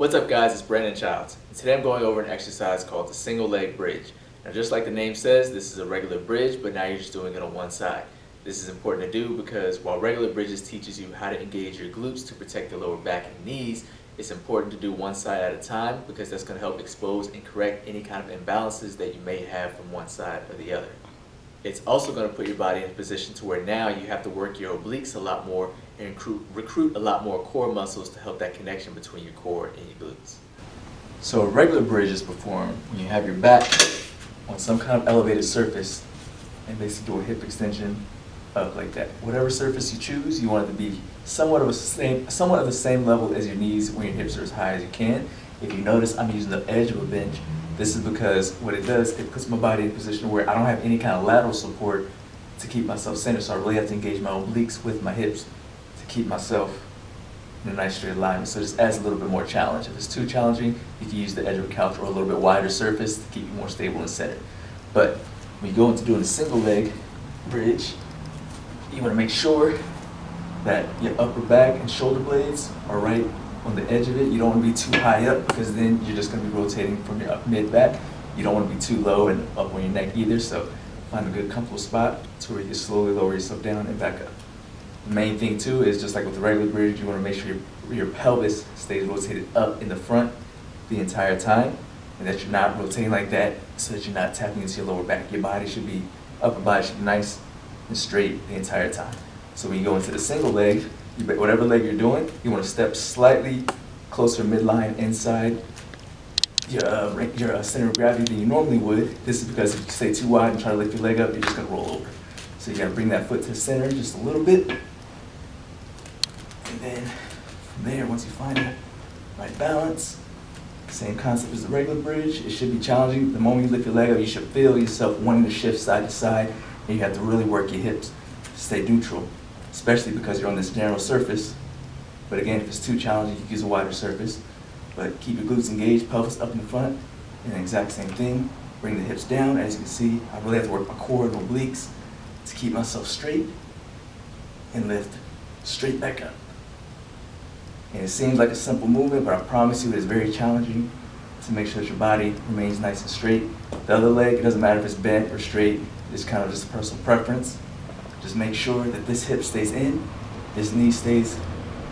What's up guys, it's Brandon Childs, and today I'm going over an exercise called the single leg bridge. Now just like the name says, this is a regular bridge, but now you're just doing it on one side. This is important to do because while regular bridges teaches you how to engage your glutes to protect your lower back and knees, it's important to do one side at a time because that's going to help expose and correct any kind of imbalances that you may have from one side or the other. It's also going to put your body in a position to where now you have to work your obliques a lot more and recruit a lot more core muscles to help that connection between your core and your glutes. So a regular bridge is performed when you have your back on some kind of elevated surface and basically do a hip extension up like that. Whatever surface you choose, you want it to be somewhat of the same level as your knees when your hips are as high as you can. If you notice, I'm using the edge of a bench. This is because what it does, it puts my body in a position where I don't have any kind of lateral support to keep myself centered, so I really have to engage my obliques with my hips to keep myself in a nice straight alignment. So it just adds a little bit more challenge. If it's too challenging, you can use the edge of a couch or a little bit wider surface to keep you more stable and centered. But when you go into doing a single leg bridge, you want to make sure that your upper back and shoulder blades are right on the edge of it. You don't want to be too high up because then you're just going to be rotating from your mid back. You don't want to be too low and up on your neck either, so find a good comfortable spot to where you can slowly lower yourself down and back up. The main thing too is just like with the regular bridge, you want to make sure your pelvis stays rotated up in the front the entire time and that you're not rotating like that so that you're not tapping into your lower back. Your body should be, upper body should be nice and straight the entire time. So when you go into the single leg, whatever leg you're doing, you want to step slightly closer midline inside your center of gravity than you normally would. This is because if you stay too wide and try to lift your leg up, you're just going to roll over. So you got to bring that foot to the center just a little bit. And then from there, once you find the right balance, same concept as the regular bridge, it should be challenging. The moment you lift your leg up, you should feel yourself wanting to shift side to side, and you have to really work your hips to stay neutral, especially because you're on this narrow surface. But again, if it's too challenging, you can use a wider surface. But keep your glutes engaged, pelvis up in the front, and the exact same thing. Bring the hips down. As you can see, I really have to work my core and obliques to keep myself straight and lift straight back up. And it seems like a simple movement, but I promise you it is very challenging to make sure that your body remains nice and straight. The other leg, it doesn't matter if it's bent or straight, it's kind of just a personal preference. Just make sure that this hip stays in, this knee stays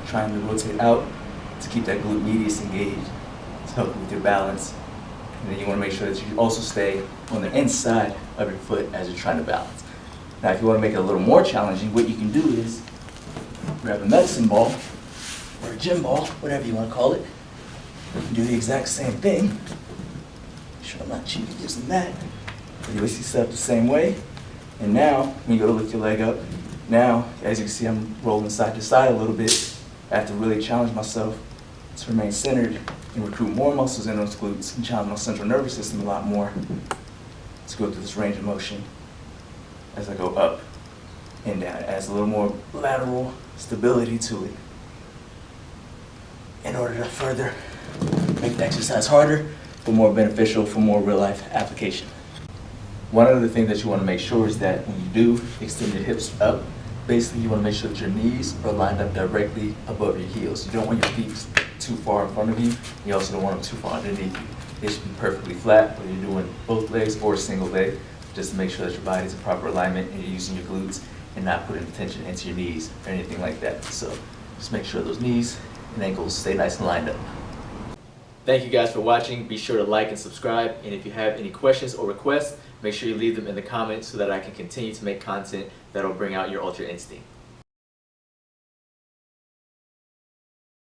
trying to rotate out to keep that glute medius engaged to help you with your balance. And then you want to make sure that you also stay on the inside of your foot as you're trying to balance. Now if you want to make it a little more challenging, what you can do is grab a medicine ball or a gym ball, whatever you want to call it. You can do the exact same thing. Make sure I'm not cheating using that. But you set up the same way. And now, when you go to lift your leg up, now, as you can see, I'm rolling side to side a little bit. I have to really challenge myself to remain centered and recruit more muscles in those glutes and challenge my central nervous system a lot more to go through this range of motion as I go up and down. It adds a little more lateral stability to it in order to further make the exercise harder, but more beneficial for more real-life application. One other thing that you want to make sure is that when you do extend your hips up, basically you want to make sure that your knees are lined up directly above your heels. You don't want your feet too far in front of you. You also don't want them too far underneath you. They should be perfectly flat whether you're doing both legs or a single leg, just to make sure that your body's in proper alignment and you're using your glutes and not putting tension into your knees or anything like that. So just make sure those knees and ankles stay nice and lined up. Thank you guys for watching. Be sure to like and subscribe, and if you have any questions or requests, make sure you leave them in the comments so that I can continue to make content that'll bring out your ultra instinct.